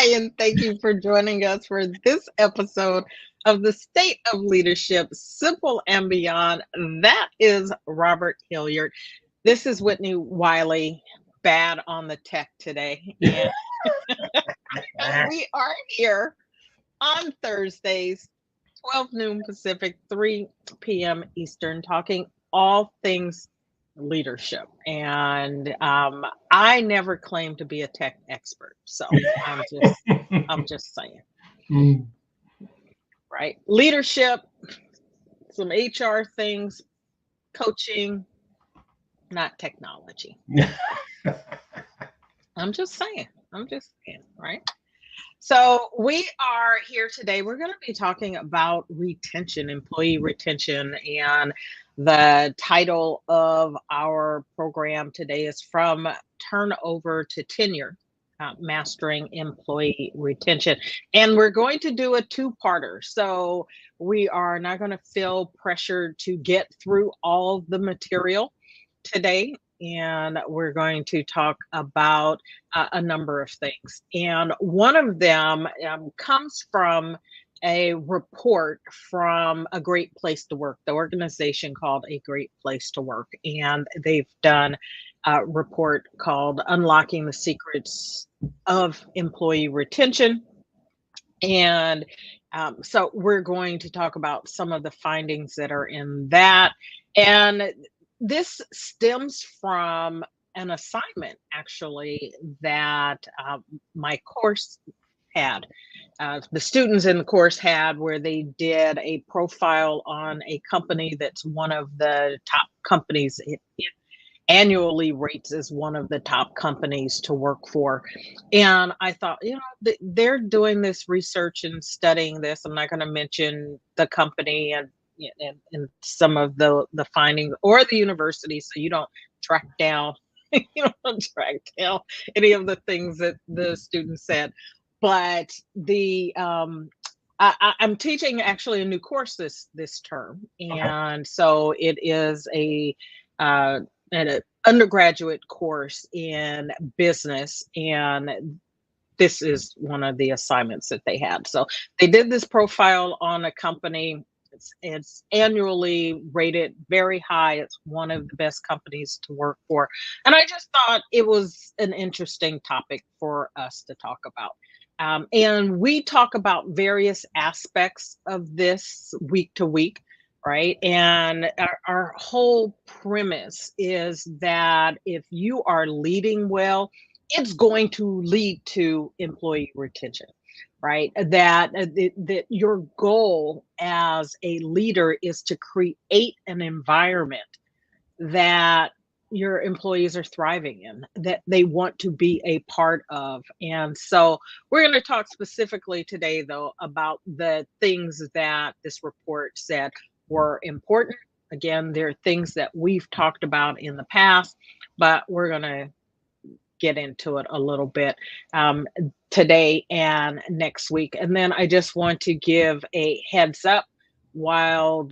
Hi, and thank you for joining us for this episode of the State of Leadership, Simple and Beyond. That is Robert Hilliard. This is Whitney Wiley, bad on the tech today. And we are here on Thursdays, 12 noon Pacific, 3 p.m. Eastern, talking all things leadership. And I never claimed to be a tech expert. So I'm just saying. Right? Leadership, some HR things, coaching, not technology. I'm just saying, right? So we are here today. We're going to be talking about retention, employee retention, and the title of our program today is From Turnover to Tenure, Mastering Employee Retention. And we're going to do a two-parter. So we are not going to feel pressured to get through all the material today. And we're going to talk about a number of things. And one of them comes from a report from A Great Place to Work, the organization called A Great Place to Work. And they've done a report called Unlocking the Secrets of Employee Retention. And so we're going to talk about some of the findings that are in that. And this stems from an assignment, actually, that my course had. The students in the course had, where they did a profile on a company that's one of the top companies. It annually rates as one of the top companies to work for. And I thought, they're doing this research and studying this. I'm not going to mention the company and some of the findings or the university, so you don't track down any of the things that the students said. But I'm teaching actually a new course this term, and so it is an undergraduate course in business, and this is one of the assignments that they had. So they did this profile on a company. It's annually rated very high. It's one of the best companies to work for. And I just thought it was an interesting topic for us to talk about. And we talk about various aspects of this week to week, right? And our whole premise is that if you are leading well, it's going to lead to employee retention. Right? That your goal as a leader is to create an environment that your employees are thriving in, that they want to be a part of. And so we're going to talk specifically today, though, about the things that this report said were important. Again, there are things that we've talked about in the past, but we're going to get into it a little bit today and next week. And then I just want to give a heads up, while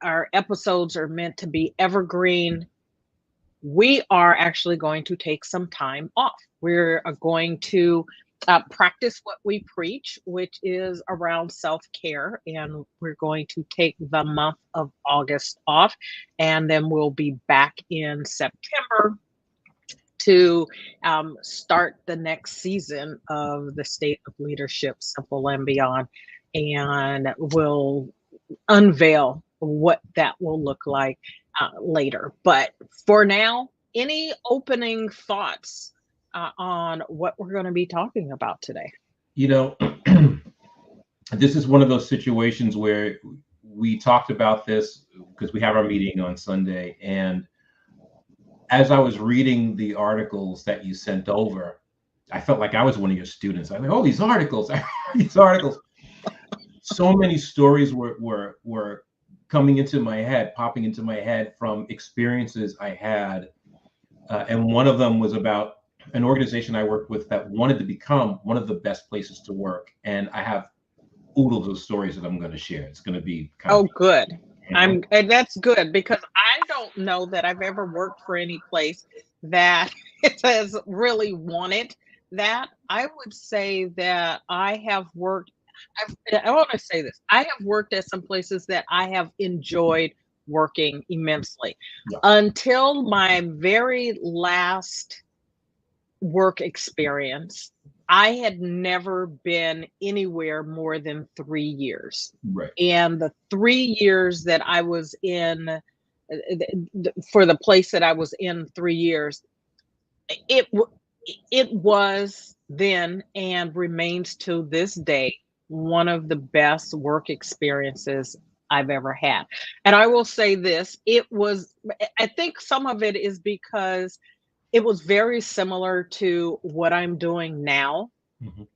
our episodes are meant to be evergreen, we are actually going to take some time off. We're going to practice what we preach, which is around self-care. And we're going to take the month of August off, and then we'll be back in September to start the next season of the State of Leadership, Simple and Beyond. And we'll unveil what that will look like later. But for now, any opening thoughts on what we're going to be talking about today? This is one of those situations where we talked about this because we have our meeting on Sunday, and as I was reading the articles that you sent over, I felt like I was one of your students. I mean, oh, these articles, So many stories were coming into my head, popping into my head from experiences I had. And one of them was about an organization I worked with that wanted to become one of the best places to work. And I have oodles of stories that I'm going to share. It's going to be good. And that's good, because I don't know that I've ever worked for any place that it has really wanted that, I would say that I have worked, I want to say this, I have worked at some places that I have enjoyed working immensely Yeah. until my very last work experience. I had never been anywhere more than 3 years. Right. And the 3 years that I was in, for the place that I was in 3 years, it it was then and remains to this day one of the best work experiences I've ever had. And I will say this, it was, I think some of it is because it was very similar to what I'm doing now. Mhm.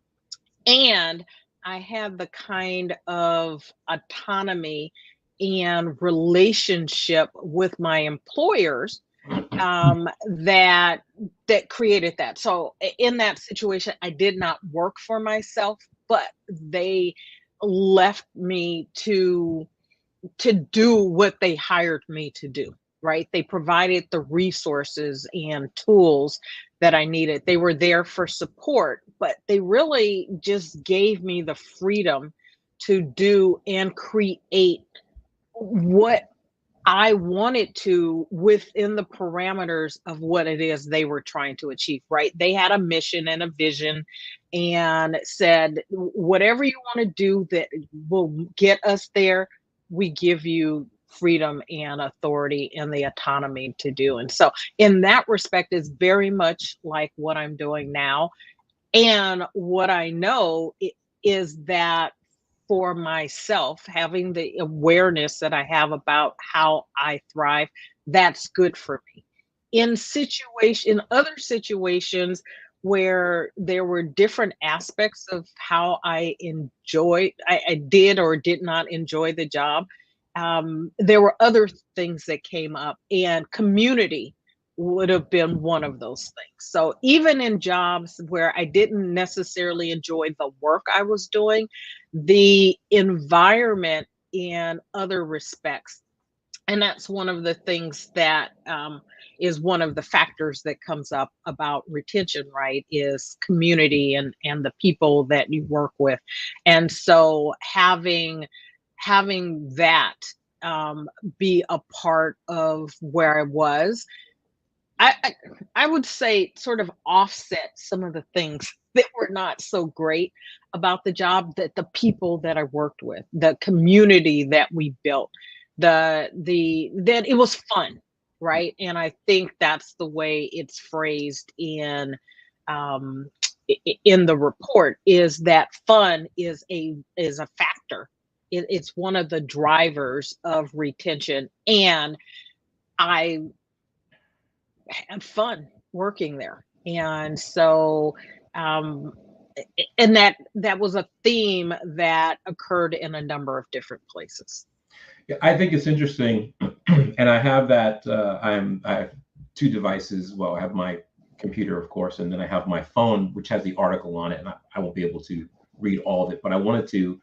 And I had the kind of autonomy and relationship with my employers that created that. So in that situation, I did not work for myself, but they left me to do what they hired me to do, right? They provided the resources and tools that I needed. They were there for support, but they really just gave me the freedom to do and create what I wanted to within the parameters of what it is they were trying to achieve, right? They had a mission and a vision and said, whatever you want to do that will get us there, we give you freedom and authority and the autonomy to do. And so, in that respect, is very much like what I'm doing now. And what I know is that for myself, having the awareness that I have about how I thrive, that's good for me. In other situations where there were different aspects of how I did or did not enjoy the job, there were other things that came up, and community would have been one of those things. So even in jobs where I didn't necessarily enjoy the work I was doing, the environment in other respects, and that's one of the things that is one of the factors that comes up about retention, right? Is community and the people that you work with. And so having that be a part of where I was, I I would say sort of offset some of the things that were not so great about the job, that the people that I worked with, the community that we built, the that it was fun, right? And I think that's the way it's phrased um in the report, is that fun is a factor. It's one of the drivers of retention, and I had fun working there. And so, um, and that was a theme that occurred in a number of different places. Yeah, I think it's interesting, and I have that. I have two devices. Well, I have my computer, of course, and then I have my phone, which has the article on it, and I won't be able to read all of it, but I wanted to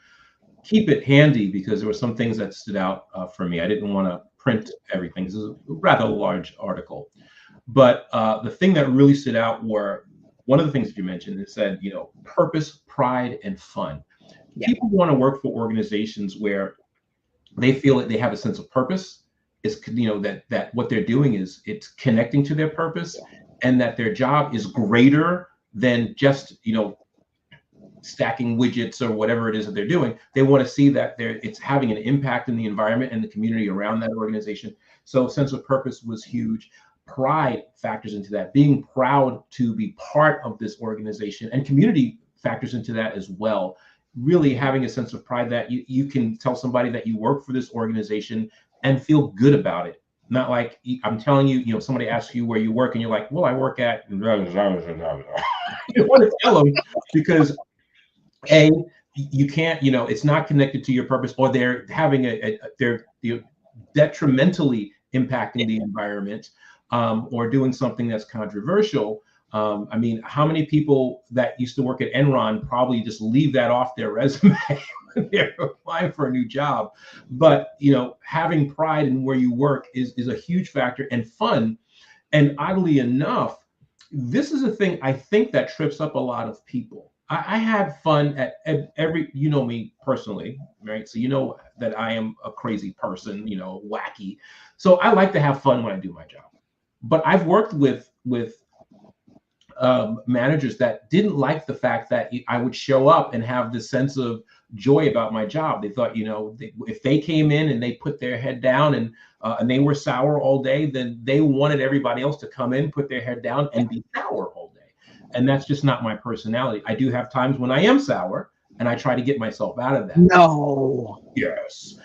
keep it handy because there were some things that stood out for me. I didn't want to print everything. This is a rather large article, but the thing that really stood out were one of the things that you mentioned. It said, purpose, pride, and fun. Yeah. People want to work for organizations where they feel that they have a sense of purpose. Is that what they're doing is it's connecting to their purpose, and that their job is greater than just stacking widgets or whatever it is that they're doing. They want to see that it's having an impact in the environment and the community around that organization. So sense of purpose was huge. Pride factors into that. Being proud to be part of this organization, and community factors into that as well. Really having a sense of pride that you can tell somebody that you work for this organization and feel good about it. Not like I'm telling you, somebody asks you where you work and you're like, well, I work at, you want to tell them because you can't, it's not connected to your purpose, or they're having they're detrimentally impacting the environment, or doing something that's controversial. I mean, how many people that used to work at Enron probably just leave that off their resume when they're applying for a new job? But having pride in where you work is a huge factor, and fun. And oddly enough, this is a thing I think that trips up a lot of people. I had fun at every, you know me personally, right? So you know that I am a crazy person, you know, wacky. So I like to have fun when I do my job. But I've worked with managers that didn't like the fact that I would show up and have this sense of joy about my job. They thought, you know, if they came in and they put their head down and they were sour all day, then they wanted everybody else to come in, put their head down, and be sour all day. And that's just not my personality. I do have times when I am sour, and I try to get myself out of that. No. Yes.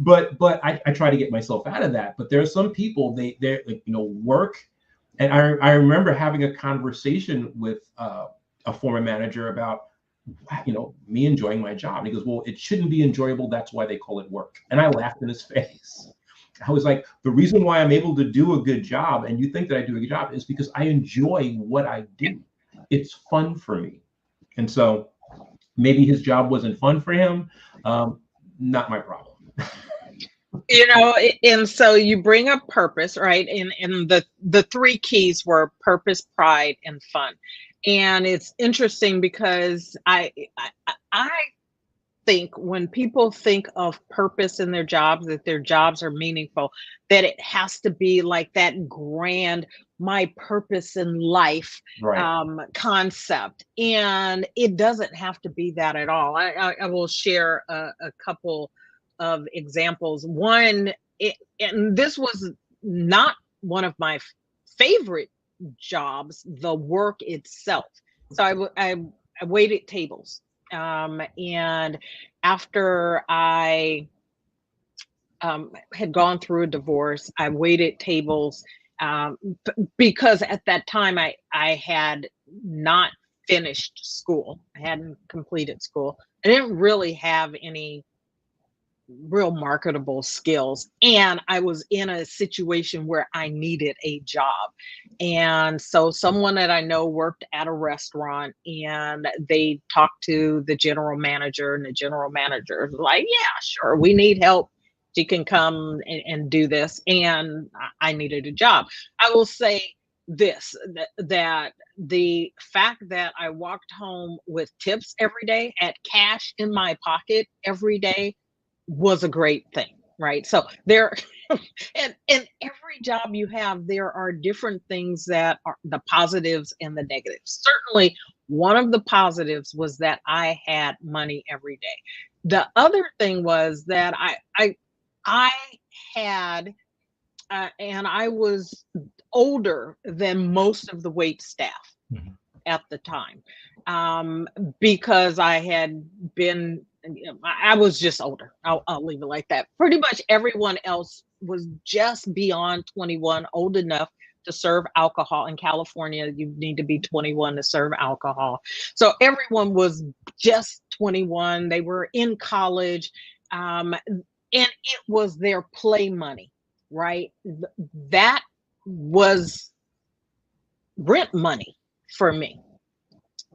but I try to get myself out of that. But there are some people, they're like, you know, work. And I remember having a conversation with a former manager about, you know, me enjoying my job. And he goes, well, it shouldn't be enjoyable. That's why they call it work. And I laughed in his face. I was like, the reason why I'm able to do a good job, and you think that I do a good job, is because I enjoy what I do. It's fun for me. And so maybe his job wasn't fun for him. Not my problem. You know, and so you bring up purpose, right? And the three keys were purpose, pride, and fun. And it's interesting because I think when people think of purpose in their jobs, that their jobs are meaningful, that it has to be like that grand, my purpose in life concept. And it doesn't have to be that at all. I will share a couple of examples. One, and this was not one of my favorite jobs, the work itself. So I waited tables. And after I had gone through a divorce, I waited tables because at that time I had not finished school. I hadn't completed school. I didn't really have any real marketable skills, and I was in a situation where I needed a job. And so someone that I know worked at a restaurant, and they talked to the general manager, and the general manager was like, yeah, sure, we need help, she can come and do this. And I needed a job. I will say this, that the fact that I walked home with tips every day, had cash in my pocket every day, was a great thing, right? So there, and every job you have, there are different things that are the positives and the negatives. Certainly, one of the positives was that I had money every day. The other thing was that I had, and I was older than most of the wait staff at the time, because I had been, I was just older. I'll leave it like that. Pretty much everyone else was just beyond 21, old enough to serve alcohol. In California, you need to be 21 to serve alcohol. So everyone was just 21. They were in college, and it was their play money, right? That was rent money for me,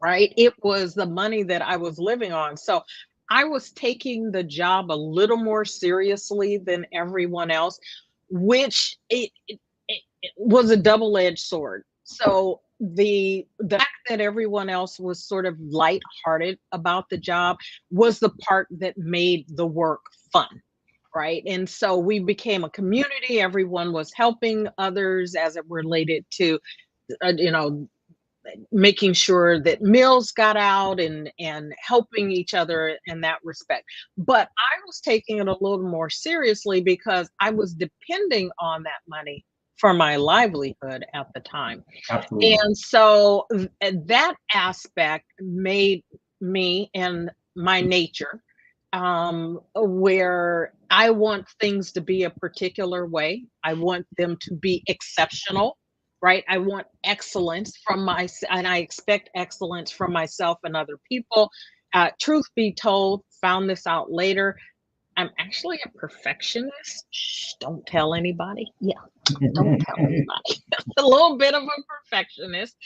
right? It was the money that I was living on. So I was taking the job a little more seriously than everyone else, which it was a double-edged sword. So the fact that everyone else was sort of lighthearted about the job was the part that made the work fun, right? And so we became a community. Everyone was helping others as it related to, you know, making sure that meals got out and helping each other in that respect. But I was taking it a little more seriously because I was depending on that money for my livelihood at the time. Absolutely. And so that aspect made me and my nature, where I want things to be a particular way. I want them to be exceptional, right? I want excellence from and I expect excellence from myself and other people. Truth be told, found this out later, I'm actually a perfectionist. Shh, don't tell anybody. Yeah, don't tell anybody. A little bit of a perfectionist.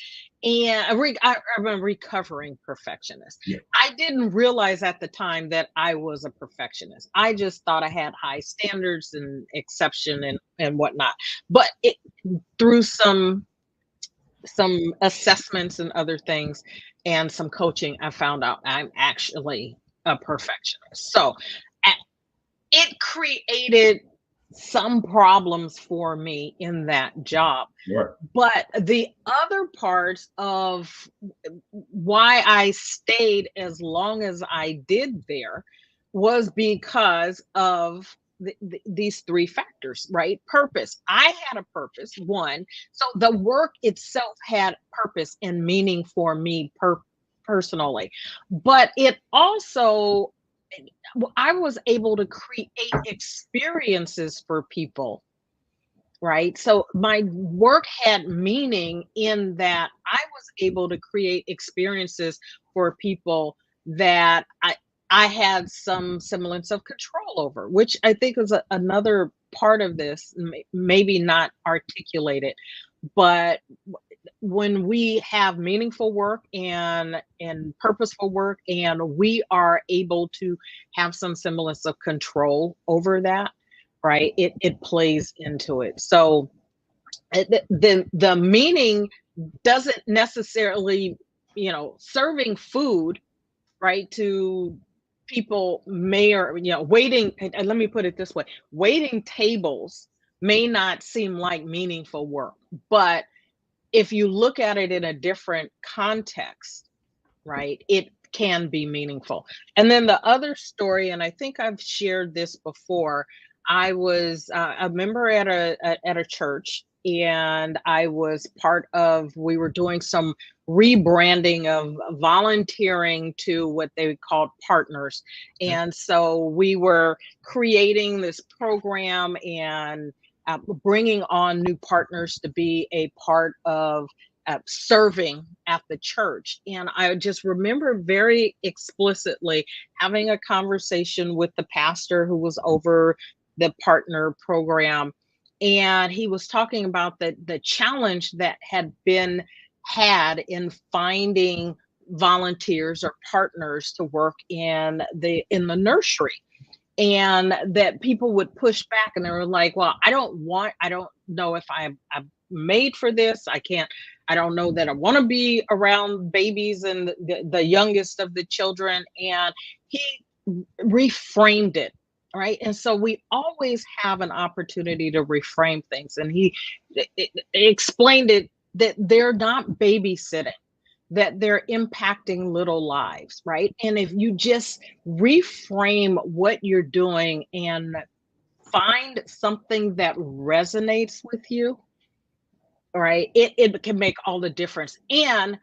And I'm a recovering perfectionist. Yeah. I didn't realize at the time that I was a perfectionist. I just thought I had high standards and exception and whatnot. But through some assessments and other things and some coaching, I found out I'm actually a perfectionist. So it created some problems for me in that job. Sure. But the other parts of why I stayed as long as I did there was because of these three factors, right? Purpose. I had a purpose, one. So the work itself had purpose and meaning for me personally. But it also, I was able to create experiences for people, right? So my work had meaning in that I was able to create experiences for people that I had some semblance of control over, which I think is another part of this, maybe not articulated, but when we have meaningful work and purposeful work, and we are able to have some semblance of control over that, right, it plays into it. So the meaning doesn't necessarily, serving food, right, to people may, or waiting, and let me put it this way, waiting tables may not seem like meaningful work, but if you look at it in a different context, right, it can be meaningful. And then the other story, and I think I've shared this before, I was a member at a church, and I was we were doing some rebranding of volunteering to what they called partners. And so we were creating this program and bringing on new partners to be a part of serving at the church. And I just remember very explicitly having a conversation with the pastor who was over the partner program. And he was talking about the challenge that had been had in finding volunteers or partners to work in the nursery, and that people would push back, and they were like, well, I don't know if I'm made for this. I don't know that I want to be around babies and the youngest of the children. And he reframed it, right? And so we always have an opportunity to reframe things. And he explained it that they're not babysitting, that they're impacting little lives, right? And if you just reframe what you're doing and find something that resonates with you, right, it can make all the difference. And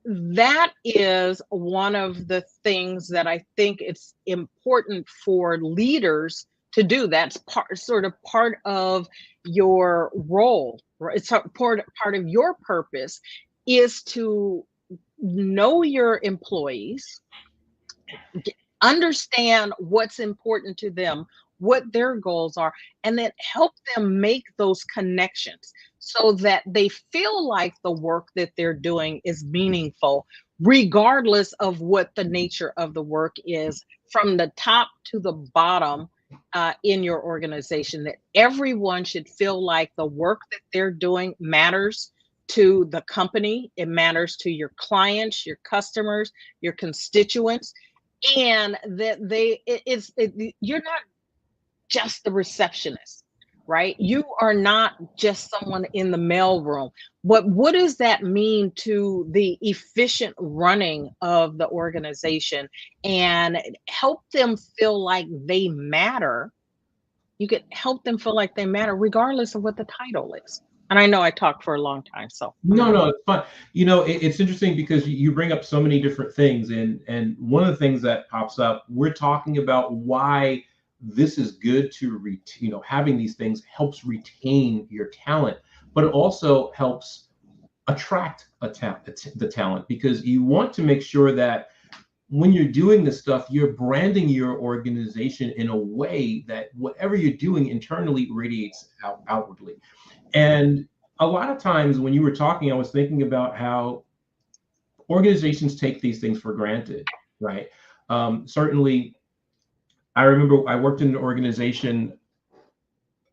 that is one of the things that I think it's important for leaders to do. That's part of your role, right? It's part of your purpose, is to know your employees, understand what's important to them, what their goals are, and then help them make those connections so that they feel like the work that they're doing is meaningful, regardless of what the nature of the work is, from the top to the bottom in your organization, that everyone should feel like the work that they're doing matters to the company, it matters to your clients, your customers, your constituents, and that you're not just the receptionist, right? You are not just someone in the mailroom. What does that mean to the efficient running of the organization? And help them feel like they matter. You could help them feel like they matter regardless of what the title is. And I know I talked for a long time, so. No, it's fine. It's interesting because you bring up so many different things, and one of the things that pops up, we're talking about why this is good to having these things helps retain your talent, but it also helps attract the talent, because you want to make sure that when you're doing this stuff, you're branding your organization in a way that whatever you're doing internally radiates outwardly. And a lot of times when you were talking, I was thinking about how organizations take these things for granted, right? Certainly, I remember I worked in an organization,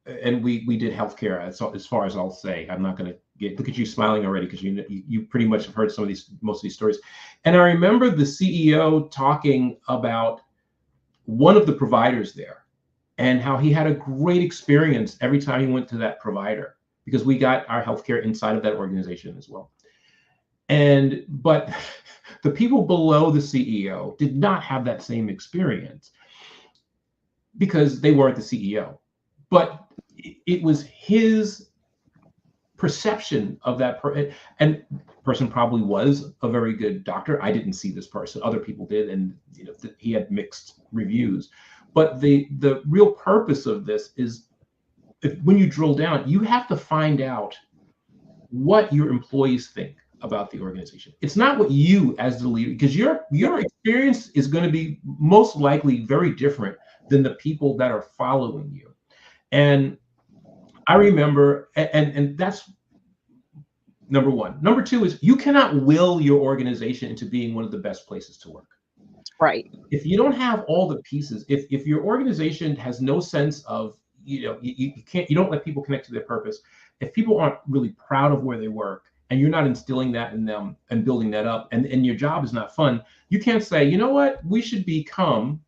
and we did healthcare. As far as I'll say, I'm not going to look at you smiling already, because you pretty much have heard most of these stories. And I remember the CEO talking about one of the providers there, and how he had a great experience every time he went to that provider, because we got our healthcare inside of that organization as well. But the people below the CEO did not have that same experience, because they weren't the CEO. But it was his perception of that and person probably was a very good doctor. I didn't see this person, other people did, and he had mixed reviews. But the real purpose of this is, when you drill down, you have to find out what your employees think about the organization. It's not what you as the leader, because your experience is going to be most likely very different than the people that are following you. And I remember, and that's number one. Number two is, you cannot will your organization into being one of the best places to work. Right. If you don't have all the pieces, if your organization has no sense of, you don't let people connect to their purpose, if people aren't really proud of where they work, and you're not instilling that in them and building that up, and your job is not fun, you can't say, you know what, we should become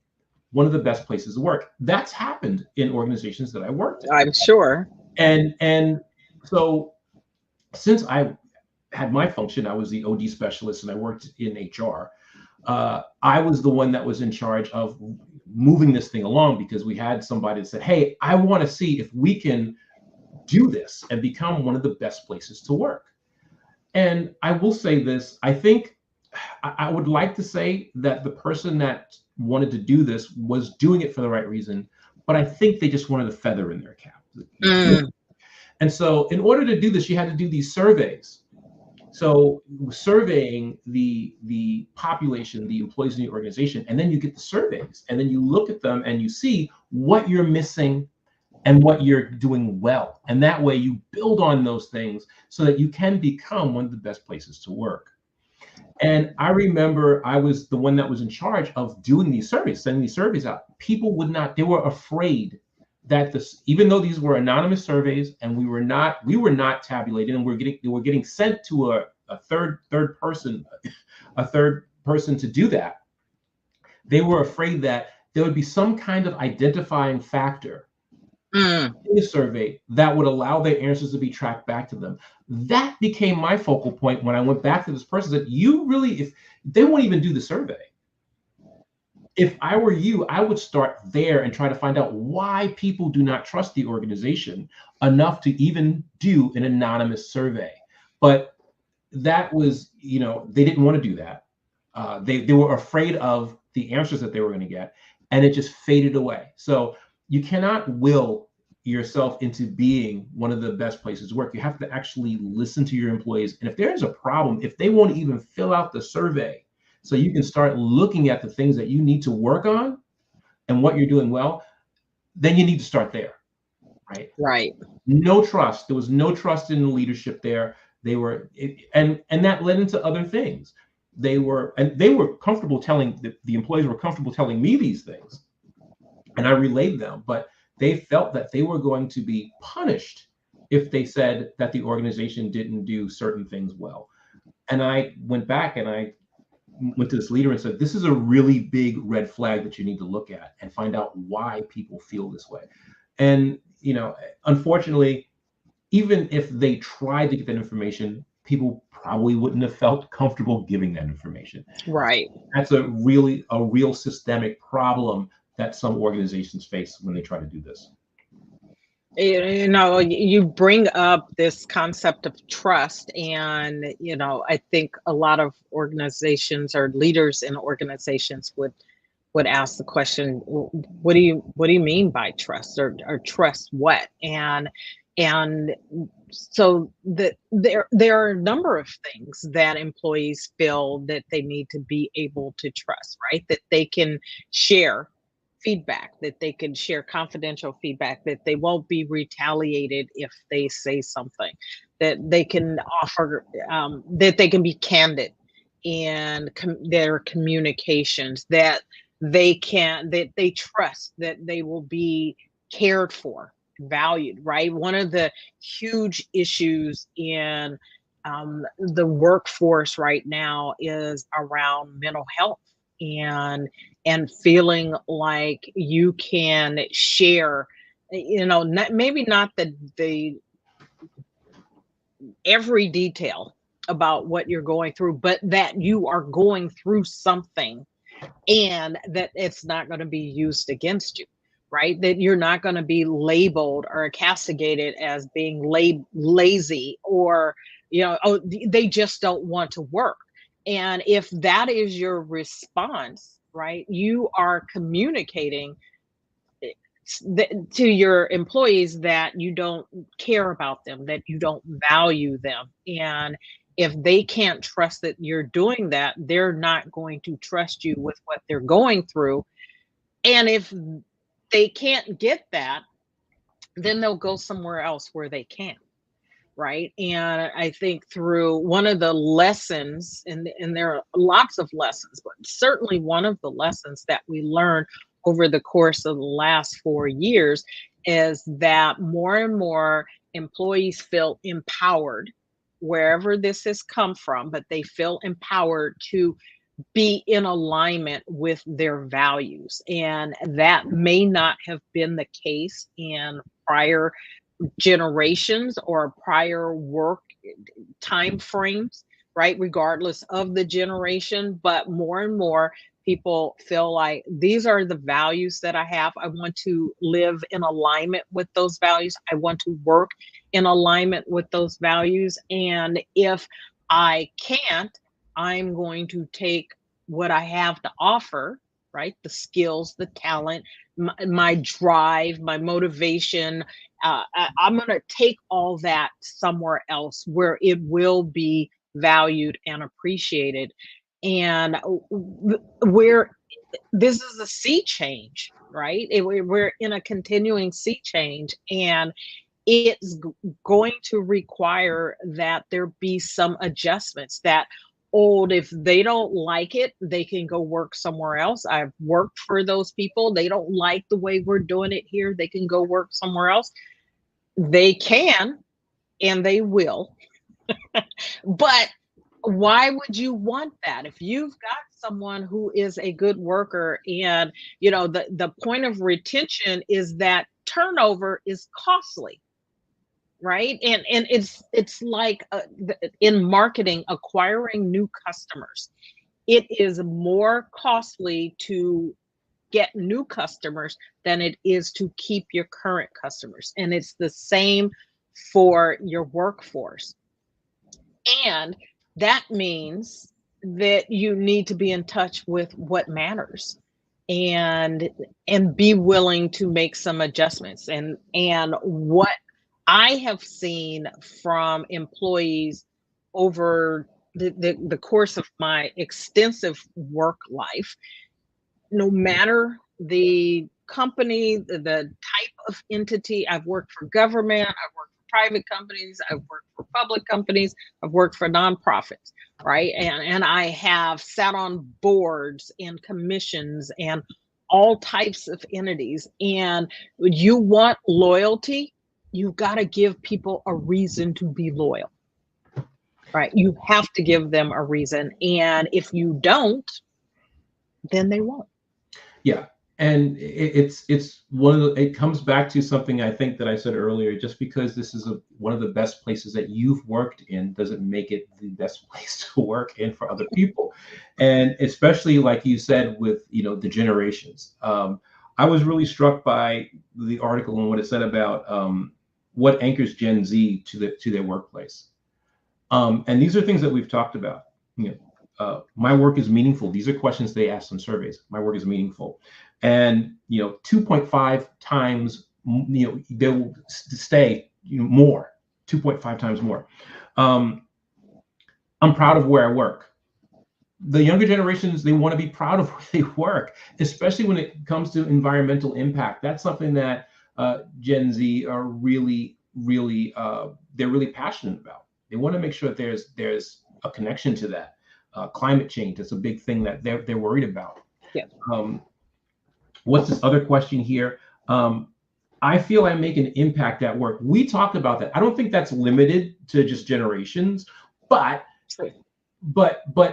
one of the best places to work. That's happened in organizations that I worked in. I'm sure. And so, since I had my function, I was the OD specialist, and I worked in HR. I was the one that was in charge of moving this thing along, because we had somebody that said, hey, I want to see if we can do this and become one of the best places to work. And I will say this, I think I would like to say that the person that wanted to do this was doing it for the right reason, but I think they just wanted a feather in their cap. And so, in order to do this, you had to do these surveys. So, surveying the population, the employees in the organization, and then you get the surveys, and then you look at them and you see what you're missing and what you're doing well. And that way you build on those things so that you can become one of the best places to work. And I remember I was the one that was in charge of doing these surveys, sending these surveys out. People would not, they were afraid that even though these were anonymous surveys, and we were not tabulated, and they were getting sent to a third person to do that. They were afraid that there would be some kind of identifying factor in the survey that would allow their answers to be tracked back to them. That became my focal point when I went back to this person, that if they won't even do the survey. If I were you, I would start there and try to find out why people do not trust the organization enough to even do an anonymous survey. But that was, they didn't want to do that. They were afraid of the answers that they were going to get, and it just faded away. So you cannot will yourself into being one of the best places to work. You have to actually listen to your employees. And if there's a problem, if they won't even fill out the survey, so you can start looking at the things that you need to work on and what you're doing well, then you need to start there, right? Right. No trust. There was no trust in the leadership there. And that led into other things. They were comfortable telling, the employees were comfortable telling me these things, and I relayed them, but they felt that they were going to be punished if they said that the organization didn't do certain things well. And I went back and I went to this leader and said, this is a really big red flag that you need to look at and find out why people feel this way. And, unfortunately, even if they tried to get that information, people probably wouldn't have felt comfortable giving that information. Right. That's a real systemic problem that some organizations face when they try to do this. You bring up this concept of trust, and I think a lot of organizations or leaders in organizations would ask the question, what do you mean by trust, or trust what? And so there are a number of things that employees feel that they need to be able to trust, right? That they can share feedback, that they can share confidential feedback, that they won't be retaliated if they say something, that they can offer, that they can be candid in their communications, that that they trust that they will be cared for, valued, right? One of the huge issues in the workforce right now is around mental health, and feeling like you can share, maybe not the every detail about what you're going through, but that you are going through something, and that it's not going to be used against you, right? That you're not going to be labeled or castigated as being lazy, or, oh, they just don't want to work. And if that is your response, right, you are communicating to your employees that you don't care about them, that you don't value them. And if they can't trust that you're doing that, they're not going to trust you with what they're going through. And if they can't get that, then they'll go somewhere else where they can. Right. And I think through one of the lessons, and there are lots of lessons, but certainly one of the lessons that we learned over the course of the last 4 years is that more and more employees feel empowered, wherever this has come from, but they feel empowered to be in alignment with their values. And that may not have been the case in prior generations or prior work time frames, right? Regardless of the generation, but more and more people feel like these are the values that I have. I want to live in alignment with those values. I want to work in alignment with those values. And if I can't, I'm going to take what I have to offer, right? The skills, the talent, my drive, my motivation. I'm going to take all that somewhere else where it will be valued and appreciated. And where this is a sea change, right? We're in a continuing sea change, and it's going to require that there be some adjustments. That old, if they don't like it, they can go work somewhere else. I've worked for those people. They don't like the way we're doing it here, they can go work somewhere else. They can, and they will. But why would you want that if you've got someone who is a good worker? And the point of retention is that turnover is costly, right? And it's like in marketing, acquiring new customers, it is more costly to get new customers than it is to keep your current customers. And it's the same for your workforce. And that means that you need to be in touch with what matters, and be willing to make some adjustments. And what I have seen from employees over the course of my extensive work life, no matter the company, the type of entity. I've worked for government, I've worked for private companies, I've worked for public companies, I've worked for nonprofits, right? And I have sat on boards and commissions and all types of entities. And you want loyalty, you've got to give people a reason to be loyal, right? You have to give them a reason. And if you don't, then they won't. Yeah. And it's one of the, it comes back to something I think that I said earlier. Just because this is one of the best places that you've worked in doesn't make it the best place to work in for other people. And especially like you said with the generations. I was really struck by the article and what it said about what anchors Gen Z to their workplace. And these are things that we've talked about. My work is meaningful. These are questions they asked on surveys. My work is meaningful. And 2.5 times, they will stay more, 2.5 times more. I'm proud of where I work. The younger generations, they want to be proud of where they work, especially when it comes to environmental impact. That's something that Gen Z are really, they're really passionate about. They want to make sure that there's a connection to that. Climate change, that's a big thing that they're worried about. Yeah. What's this other question here? I feel I make an impact at work. We talked about that. I don't think that's limited to just generations, but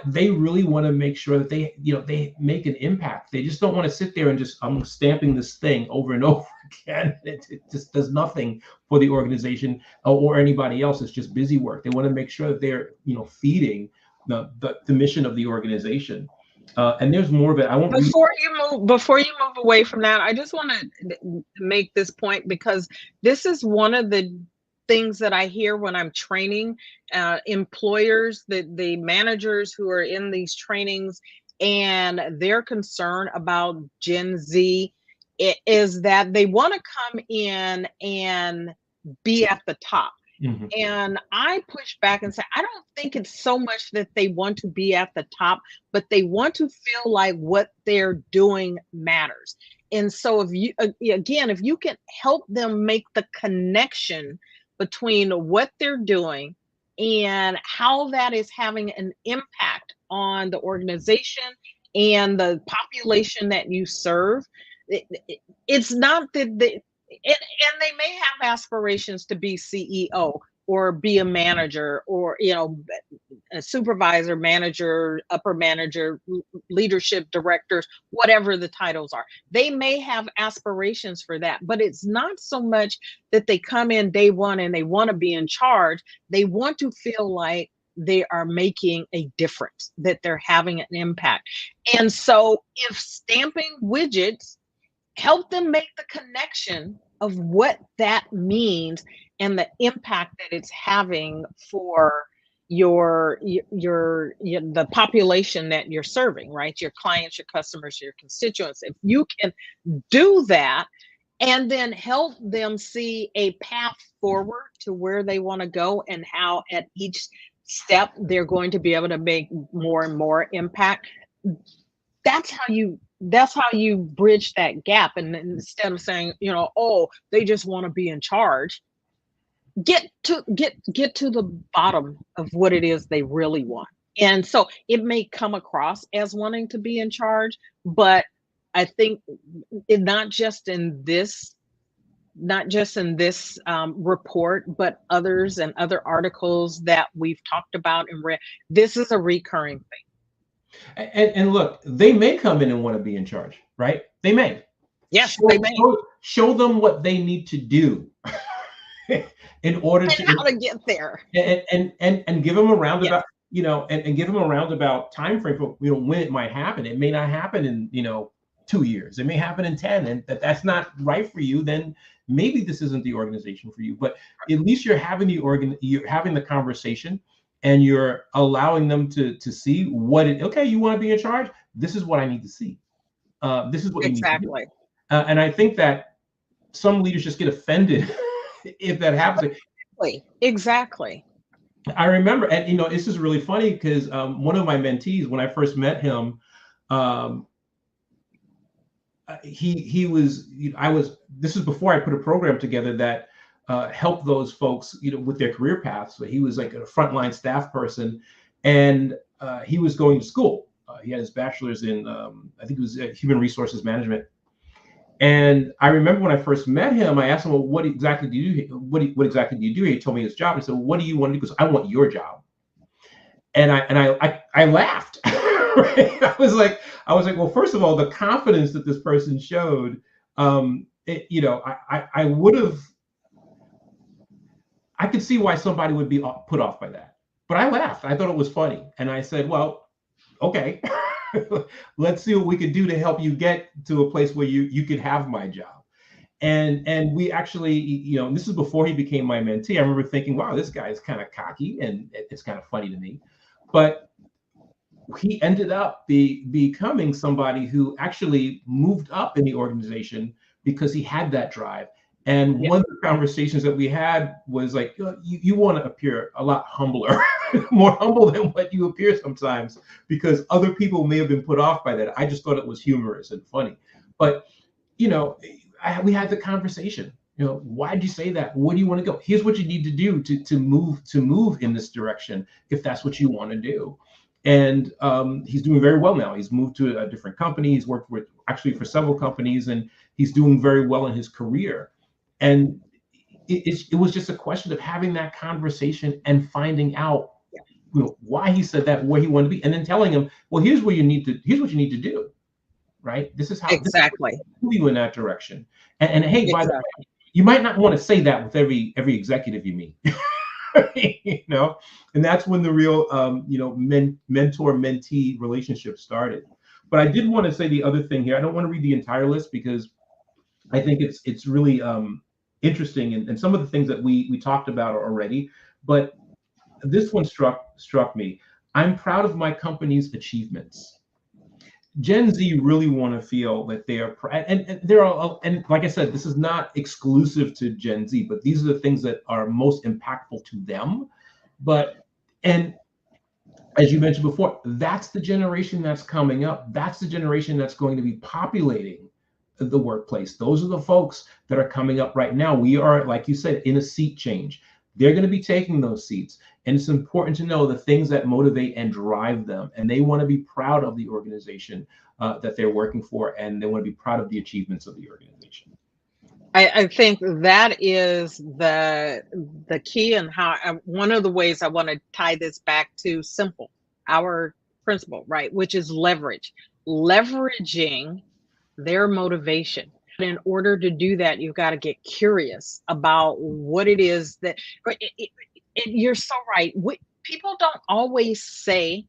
they really want to make sure that they make an impact. They just don't want to sit there and just, I'm stamping this thing over and over again. It just does nothing for the organization or anybody else. It's just busy work. They want to make sure that they're feeding the mission of the organization. And there's more of it. I won't before you move away from that, I just want to make this point, because this is one of the things that I hear when I'm training employers, the managers who are in these trainings, and their concern about Gen Z is that they want to come in and be at the top. Mm-hmm. And I push back and say, I don't think it's so much that they want to be at the top, but they want to feel like what they're doing matters. And so if you can help them make the connection between what they're doing and how that is having an impact on the organization and the population that you serve, it's not that and they may have aspirations to be CEO or be a manager or, a supervisor, manager, upper manager, leadership directors, whatever the titles are. They may have aspirations for that, but it's not so much that they come in day one and they want to be in charge. They want to feel like they are making a difference, that they're having an impact. And so if stamping widgets help them make the connection of what that means and the impact that it's having for the population that you're serving, right? Your clients, your customers, your constituents. If you can do that and then help them see a path forward to where they want to go and how at each step they're going to be able to make more and more impact, that's how you bridge that gap. And instead of saying, oh, they just want to be in charge, get to the bottom of what it is they really want. And so it may come across as wanting to be in charge, but I think not just in this report, but others and other articles that we've talked about and read, this is a recurring thing. And look, they may come in and want to be in charge, right? They may. Yes, they may. Show them what they need to do in order how to get there. And give them a roundabout, and give them a roundabout time frame for when it might happen. It may not happen in 2 years. It may happen in 10, and that's not right for you. Then maybe this isn't the organization for you. But at least you're having the conversation. And you're allowing them to see okay, you want to be in charge? This is what I need to see. This is what you need to do. And I think that some leaders just get offended if that happens. Exactly. I remember, and this is really funny because one of my mentees, when I first met him, this is before I put a program together that help those folks, with their career paths. So he was like a frontline staff person, and he was going to school. He had his bachelor's in, I think it was human resources management. And I remember when I first met him, I asked him, well, what exactly do you do? He told me his job. I said, well, what do you want to do? Because I want your job. And I laughed. Right? I was like, well, first of all, the confidence that this person showed, I would have. I could see why somebody would be put off by that, but I laughed. I thought it was funny, and I said, "Well, okay, let's see what we could do to help you get to a place where you could have my job." And we actually, this is before he became my mentee. I remember thinking, "Wow, this guy is kind of cocky, and it's kind of funny to me," but he ended up becoming somebody who actually moved up in the organization because he had that drive. And one of the conversations that we had was like, you want to appear a lot humbler, more humble than what you appear sometimes, because other people may have been put off by that. I just thought it was humorous and funny. But, we had the conversation. Why did you say that? Where do you want to go? Here's what you need to do to move in this direction, if that's what you want to do. And he's doing very well now. He's moved to a different company. He's worked with actually for several companies, and he's doing very well in his career. And it was just a question of having that conversation and finding out, why he said that, where he wanted to be, and then telling him, well, here's what you need to do, right? This is how Exactly. this is move you in that direction. And hey, by the Exactly. way, you might not want to say that with every executive you meet. And that's when the real mentor-mentee relationship started. But I did want to say the other thing here. I don't want to read the entire list because I think it's really interesting, and some of the things that we talked about already, but this one struck me. I'm proud of my company's achievements. Gen Z really want to feel that they are, and there are, and like I said, this is not exclusive to Gen Z, but these are the things that are most impactful to them. And as you mentioned before, that's the generation that's coming up. That's the generation that's going to be populating the workplace. Those are the folks that are coming up right now. We are, like you said, in a seat change. They're going to be taking those seats. And it's important to know the things that motivate and drive them. And they want to be proud of the organization that they're working for, and they want to be proud of the achievements of the organization. I think that is the key, and how one of the ways I want to tie this back to simple, our principle, right, which is leveraging their motivation. In order to do that, you've got to get curious about what it is that you're so right. People don't always say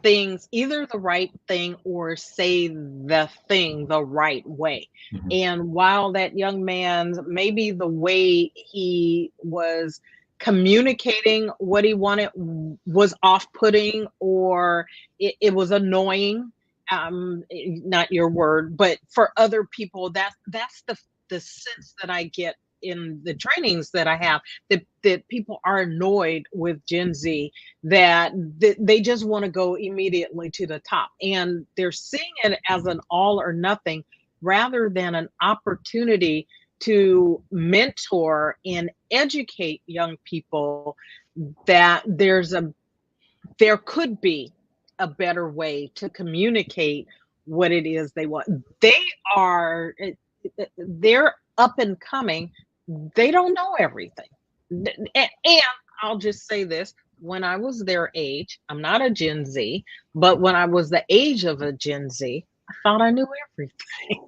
things, either the right thing or say the thing the right way. Mm-hmm. And while that young man, maybe the way he was communicating what he wanted was off-putting, or it was annoying, not your word, but for other people, that's the sense that I get in the trainings that I have, that people are annoyed with Gen Z, that they just want to go immediately to the top, and they're seeing it as an all or nothing rather than an opportunity to mentor and educate young people that there could be a better way to communicate what it is they want. They're up and coming. They don't know everything. And I'll just say this, when I was their age, I'm not a Gen Z, but when I was the age of a Gen Z, I thought I knew everything.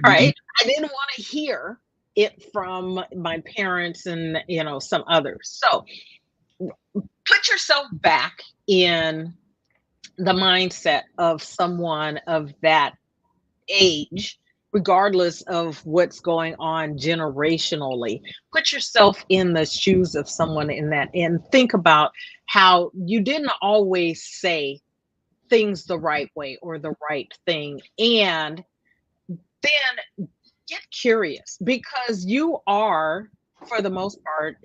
Right? I didn't want to hear it from my parents and some others. So put yourself back in the mindset of someone of that age, regardless of what's going on generationally. Put yourself in the shoes of someone in that, and think about how you didn't always say things the right way or the right thing. And then get curious, because you are, for the most part,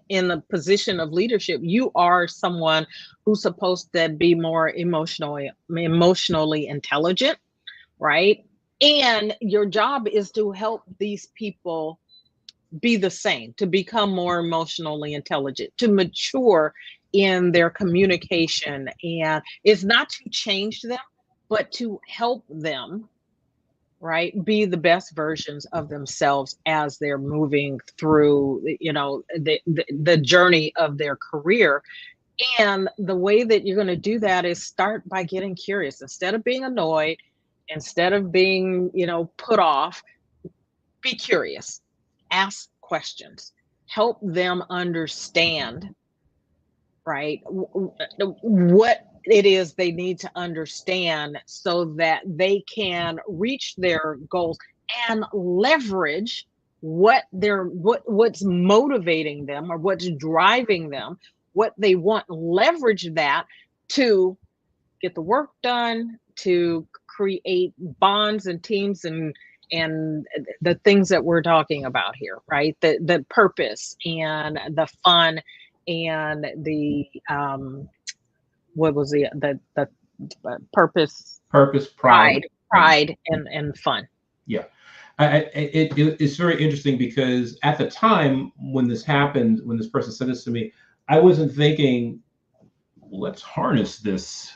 in the position of leadership, you are someone who's supposed to be more emotionally intelligent, right? And your job is to help these people be the same, to become more emotionally intelligent, to mature in their communication. And it's not to change them, but to help them, right, be the best versions of themselves as they're moving through, the journey of their career. And the way that you're going to do that is start by getting curious. Instead of being annoyed, instead of being, put off, be curious, ask questions, help them understand, right, what it is they need to understand so that they can reach their goals and leverage what's motivating them, or what's driving them, what they want. Leverage that to get the work done, to create bonds and teams and the things that we're talking about here, right? The purpose and the fun and the what was the purpose, pride and fun. Yeah. It's very interesting, because at the time when this happened, when this person said this to me, I wasn't thinking let's harness this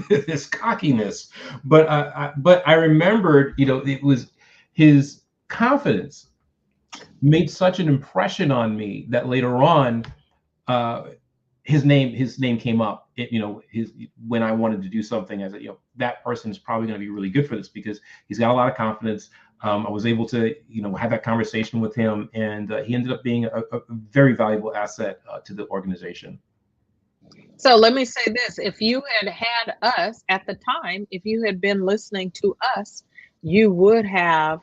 this cockiness. But I remembered, it was his confidence made such an impression on me that later on, uh, his name came up. His when I wanted to do something, as that person is probably going to be really good for this because he's got a lot of confidence. I was able to have that conversation with him, and he ended up being a very valuable asset to the organization. So let me say this: if you had us at the time, if you had been listening to us, you would have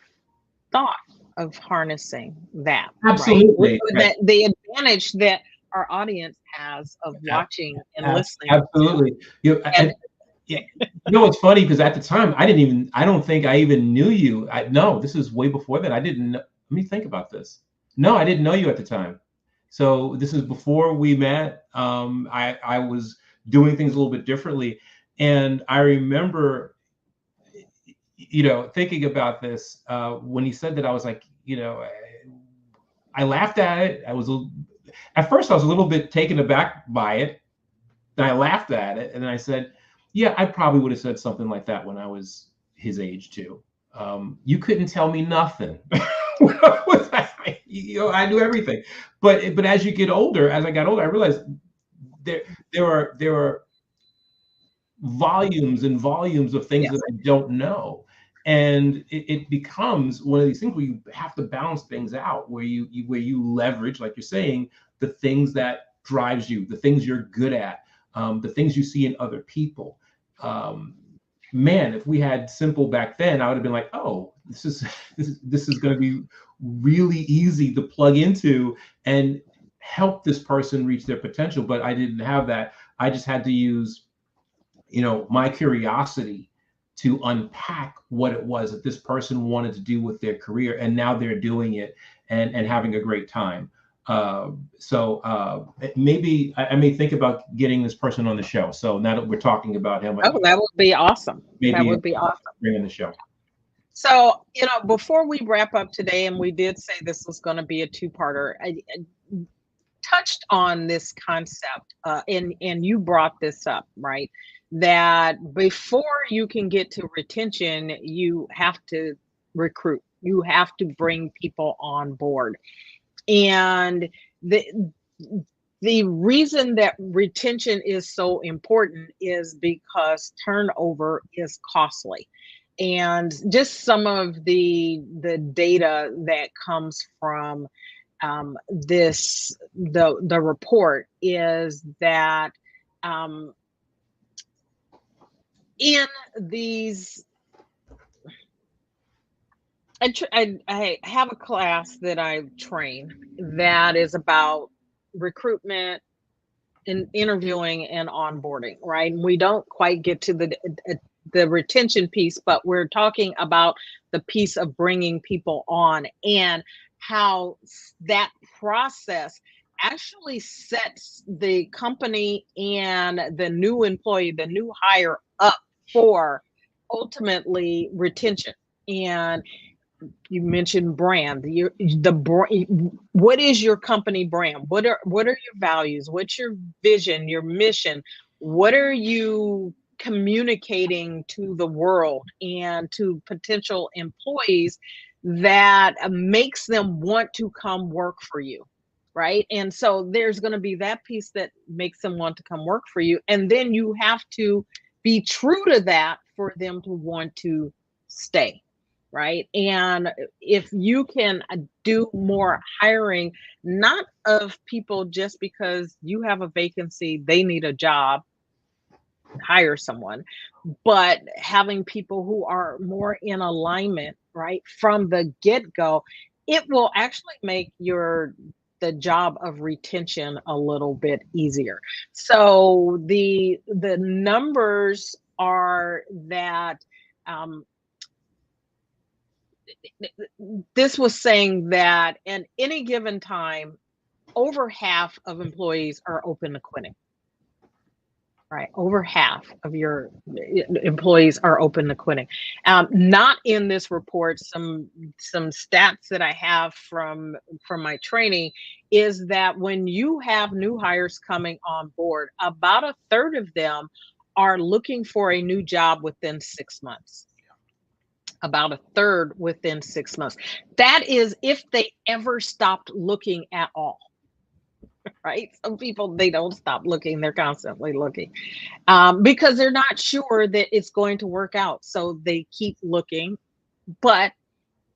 thought of harnessing that, Absolutely. right? That the advantage that our audience has of watching and listening. Absolutely. It's funny because at the time I don't think I even knew you. No, this is way before that. I didn't know. Let me think about this. No, I didn't know you at the time. So this is before we met. I was doing things a little bit differently. And I remember, thinking about this, when he said that, I was like, I laughed at it. At first I was a little bit taken aback by it. And I laughed at it. And then I said, yeah, I probably would have said something like that when I was his age too. You couldn't tell me nothing. I knew everything. But as you get older, as I got older, I realized there are volumes and volumes of things that I don't know. And it becomes one of these things where you have to balance things out, where you leverage, like you're saying, the things that drives you, the things you're good at, the things you see in other people. Man, if we had simple back then, I would have been like, oh, this is going to be really easy to plug into and help this person reach their potential. But I didn't have that. I just had to use, my curiosity to unpack what it was that this person wanted to do with their career, and now they're doing it and having a great time. So maybe I may think about getting this person on the show. So now that we're talking about him, that would be awesome. That would be awesome. Bring in the show. So, before we wrap up today, and we did say this was going to be a two-parter, I touched on this concept, and you brought this up, right? That before you can get to retention, you have to recruit. You have to bring people on board. And the reason that retention is so important is because turnover is costly. And just some of the data that comes from the report is that in these, I have a class that I train that is about recruitment and interviewing and onboarding, right? And we don't quite get to the retention piece, but we're talking about the piece of bringing people on and how that process actually sets the company and the new employee, the new hire, up for ultimately retention. And you mentioned brand. What is your company brand? What are your values? What's your vision, your mission? What are you communicating to the world and to potential employees that makes them want to come work for you, right? And so there's going to be that piece that makes them want to come work for you. And then you have to be true to that for them to want to stay. Right. And if you can do more hiring, not of people just because you have a vacancy, they need a job, hire someone, but having people who are more in alignment, right, from the get-go, it will actually make the job of retention a little bit easier. So the numbers are that this was saying that at any given time, over half of employees are open to quitting. right? Over half of your employees are open to quitting. Not in this report. Some stats that I have from my training is that when you have new hires coming on board, about a third of them are looking for a new job within 6 months. About a third within 6 months. That is if they ever stopped looking at all. Right? Some people, they don't stop looking, they're constantly looking because they're not sure that it's going to work out. So they keep looking. But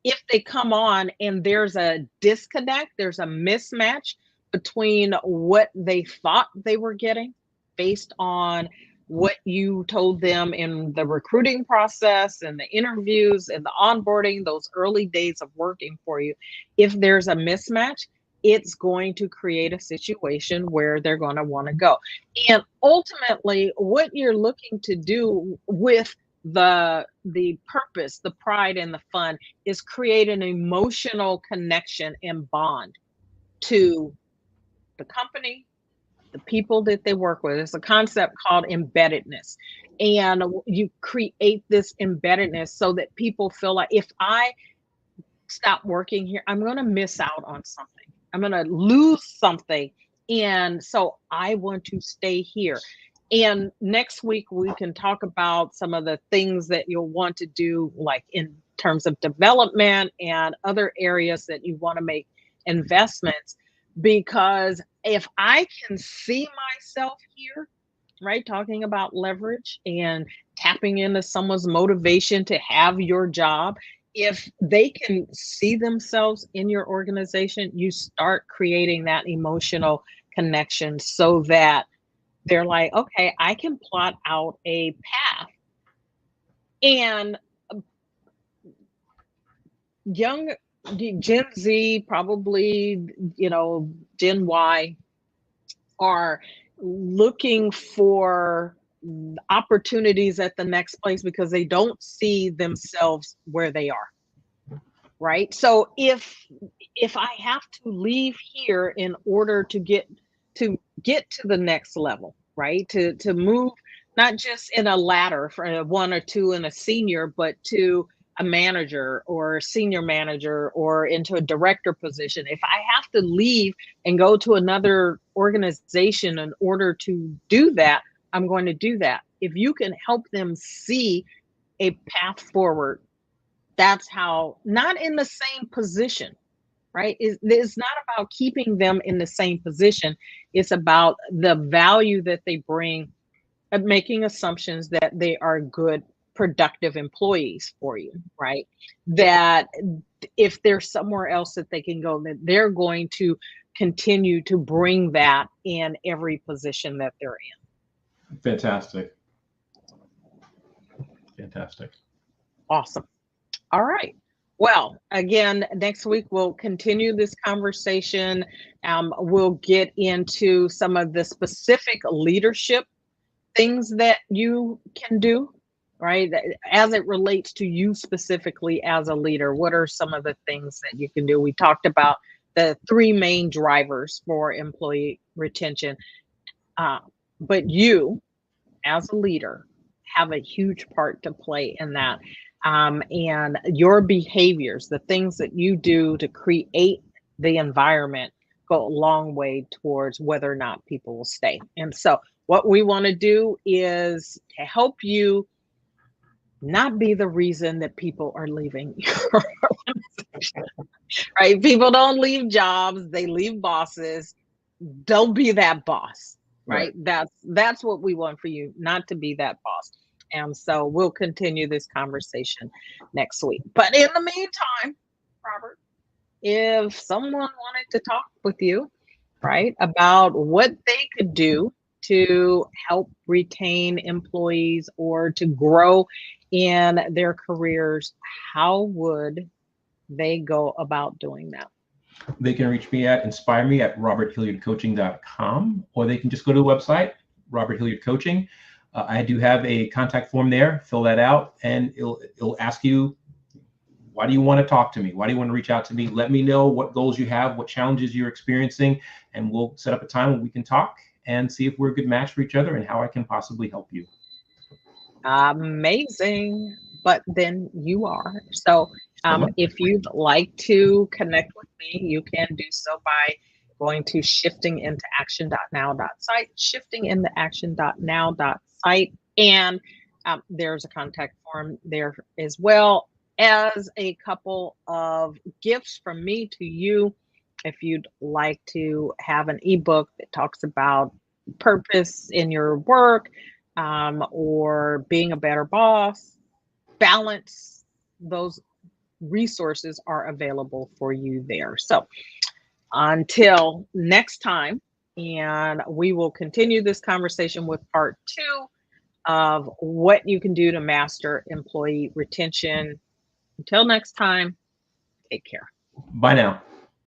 if they come on and there's a disconnect, there's a mismatch between what they thought they were getting based on what you told them in the recruiting process and the interviews and the onboarding, those early days of working for you, if there's a mismatch, it's going to create a situation where they're going to want to go. And ultimately, what you're looking to do with the purpose, the pride, and the fun is create an emotional connection and bond to the company, the people that they work with. It's a concept called embeddedness. And you create this embeddedness so that people feel like, if I stop working here, I'm going to miss out on something. I'm going to lose something. And so I want to stay here. And next week, we can talk about some of the things that you'll want to do, like in terms of development and other areas that you want to make investments. Because if I can see myself here, right, talking about leverage and tapping into someone's motivation to have your job, if they can see themselves in your organization, you start creating that emotional connection so that they're like, okay, I can plot out a path. And young Gen Z, probably, Gen Y, are looking for opportunities at the next place because they don't see themselves where they are. Right. So if I have to leave here in order to get to the next level, right, to move not just in a ladder for a 1 or 2 and a senior, but to a manager or a senior manager or into a director position, if I have to leave and go to another organization in order to do that, I'm going to do that. If you can help them see a path forward, that's how, not in the same position, right? It's not about keeping them in the same position. It's about the value that they bring, of making assumptions that they are good, productive employees for you, right? That if there's somewhere else that they can go, that they're going to continue to bring that in every position that they're in. Fantastic. Fantastic. Awesome. All right. Well, again, next week we'll continue this conversation. We'll get into some of the specific leadership things that you can do, right? As it relates to you specifically as a leader, what are some of the things that you can do? We talked about the 3 main drivers for employee retention, but you as a leader have a huge part to play in that. And your behaviors, the things that you do to create the environment, go a long way towards whether or not people will stay. And so what we want to do is to help you not be the reason that people are leaving your organization, right? People don't leave jobs, they leave bosses. Don't be that boss, right? That's what we want for you, not to be that boss. And so we'll continue this conversation next week. But in the meantime, Robert, if someone wanted to talk with you, right, about what they could do to help retain employees or to grow in their careers, how would they go about doing that? They can reach me at inspireme@roberthilliardcoaching.com, or they can just go to the website, Robert Hilliard Coaching. I do have a contact form there. Fill that out, and it'll ask you, why do you want to talk to me? Why do you want to reach out to me? Let me know what goals you have, what challenges you're experiencing, and we'll set up a time when we can talk and see if we're a good match for each other and how I can possibly help you. Amazing. But then you are. So So if you'd like to connect with me, you can do so by going to shiftingintoaction.now.site, shiftingintoaction.now.site, and there's a contact form there as well as a couple of gifts from me to you. If you'd like to have an ebook that talks about purpose in your work, or being a better boss, balance, those resources are available for you there. So until next time, and we will continue this conversation with part 2 of what you can do to master employee retention. Until next time, take care. bye now.